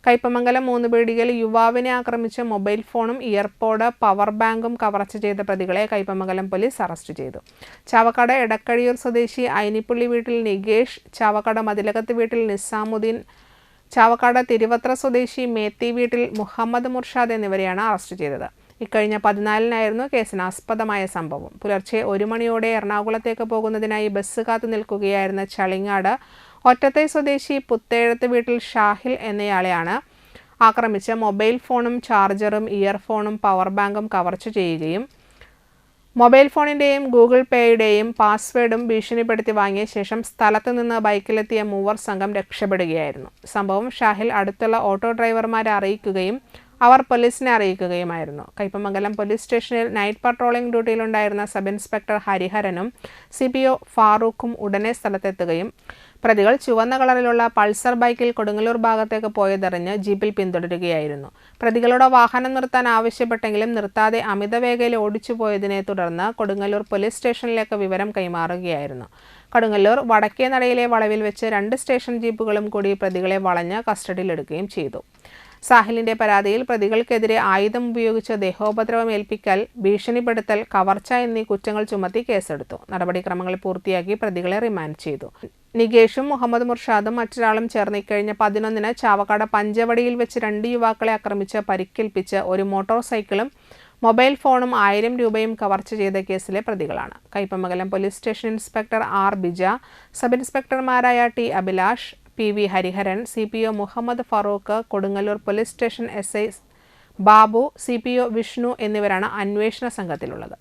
കയ്പമംഗലം മൂന്നുപീടികയിൽ യുവാവിനെ ആക്രമിച്ച് മൊബൈൽ ഫോണും ഇയർപോഡ് പവർ ബാങ്കും കവർച്ച ചെയ്ത പ്രതികളെ കയ്പമംഗലം പോലീസ് അറസ്റ്റ് ചെയ്തു. ചാവക്കാട് എടക്കഴിയൂർ സ്വദേശി ഐനിപ്പള്ളി വീട്ടിൽ നികേഷ്, ചാവക്കാട് മതിലകത്ത് വീട്ടിൽ നിസാമുദ്ദീൻ, ചാവക്കാട് തിരുവത്ര സ്വദേശി മേത്തി വീട്ടിൽ മുഹമ്മദ് മുർഷാദ് എന്നിവരെയാണ് അറസ്റ്റ് ചെയ്തത്. ഇക്കഴിഞ്ഞ 14-നായിരുന്നു കേസിനാസ്പദമായ സംഭവം. പുലർച്ചെ 1 മണിയോടെ എറണാകുളത്തേക്ക് പോകുന്നതിനായി ബസ് കാത്തു നിൽക്കുകയായിരുന്ന ചളിങ്ങാട് ഒറ്റത്തൈ സ്വദേശി പുത്തേഴത്ത് വീട്ടിൽ ഷാഹിൽ എന്നയാളെയാണ് ആക്രമിച്ച് മൊബൈൽ ഫോണും ചാർജറും ഇയർഫോണും പവർ ബാങ്കും കവർച്ച ചെയ്യുകയും മൊബൈൽ ഫോണിൻ്റെയും ഗൂഗിൾ പേയുടെയും പാസ്വേഡും ഭീഷണിപ്പെടുത്തി വാങ്ങിയ ശേഷം സ്ഥലത്ത് നിന്ന് ബൈക്കിലെത്തിയ മൂവർ സംഘം രക്ഷപ്പെടുകയായിരുന്നു. സംഭവം ഷാഹിൽ അടുത്തുള്ള ഓട്ടോ ഡ്രൈവർമാരെ അറിയിക്കുകയും അവർ പോലീസിനെ അറിയിക്കുകയുമായിരുന്നു. കയ്പമംഗലം പോലീസ് സ്റ്റേഷനിൽ നൈറ്റ് പട്രോളിംഗ് ഡ്യൂട്ടിയിലുണ്ടായിരുന്ന സബ് ഇൻസ്പെക്ടർ ഹരിഹരനും CPO ഫാറൂഖും ഉടനെ സ്ഥലത്തെത്തുകയും പ്രതികൾ ചുവന്ന കളറിലുള്ള പൾസർ ബൈക്കിൽ കൊടുങ്ങല്ലൂർ ഭാഗത്തേക്ക് പോയതറിഞ്ഞ് ജീപ്പിൽ പിന്തുടരുകയായിരുന്നു. പ്രതികളുടെ വാഹനം നിർത്താൻ ആവശ്യപ്പെട്ടെങ്കിലും നിർത്താതെ അമിതവേഗയിൽ ഓടിച്ചു പോയതിനെ തുടർന്ന് കൊടുങ്ങല്ലൂർ പോലീസ് സ്റ്റേഷനിലേക്ക് വിവരം കൈമാറുകയായിരുന്നു. കൊടുങ്ങല്ലൂർ വടക്കേ നടയിലെ വളവിൽ വെച്ച് 2 സ്റ്റേഷൻ ജീപ്പുകളും കൂടി പ്രതികളെ വളഞ്ഞ് കസ്റ്റഡിയിലെടുക്കുകയും ചെയ്തു. സാഹിലിന്റെ പരാതിയിൽ പ്രതികൾക്കെതിരെ ആയുധം ഉപയോഗിച്ച് ദേഹോപദ്രവം ഏൽപ്പിക്കൽ, ഭീഷണിപ്പെടുത്തൽ, കവർച്ച എന്നീ കുറ്റങ്ങൾ ചുമത്തി കേസെടുത്തു. നടപടിക്രമങ്ങൾ പൂർത്തിയാക്കി പ്രതികളെ റിമാൻഡ് ചെയ്തു. നികേഷും മുഹമ്മദ് മുർഷാദും മറ്റൊരാളും ചേർന്ന് ഇക്കഴിഞ്ഞ 11-ന് ചാവക്കാട് പഞ്ചവടിയിൽ വെച്ച് 2 യുവാക്കളെ ആക്രമിച്ച് പരിക്കേൽപ്പിച്ച് ഒരു മോട്ടോർ സൈക്കിളും മൊബൈൽ ഫോണും 1000 രൂപയും കവർച്ച ചെയ്ത കേസിലെ പ്രതികളാണ്. Kaipamangalam police station inspector R. Bija, sub ഇൻസ്പെക്ടർമാരായ T. Abhilash, PV Hariharan, CPO Muhammad Farooq, Kodungallur police station SI Babu, CPO Vishnu എന്നിവരാണ് അന്വേഷണ സംഘത്തിലുള്ളത്.